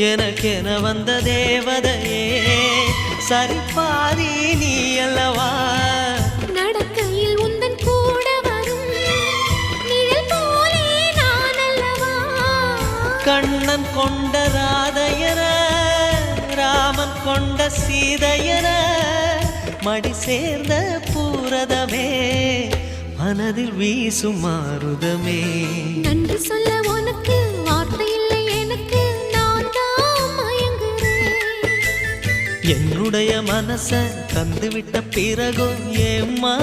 எனக்கென வந்த தேவதையே சரிபாதி நீ அல்லவா நடக்கையில் உந்தன் கூட வரும் நிழல் போலே நான் அல்லவா கண்ணன் கொண்ட ராதையர ராமன் கொண்ட சீதையர மடி சேர்ந்த பூரதமே மனதில் வீசும் மாருதமே நன்றி சொல்ல உனக்கு வார்த்தை இல்லை எனக்கு நான் தான் மயங்குறேன் என்னுடைய மனச தந்துவிட்ட பிறகும் ஏம்மா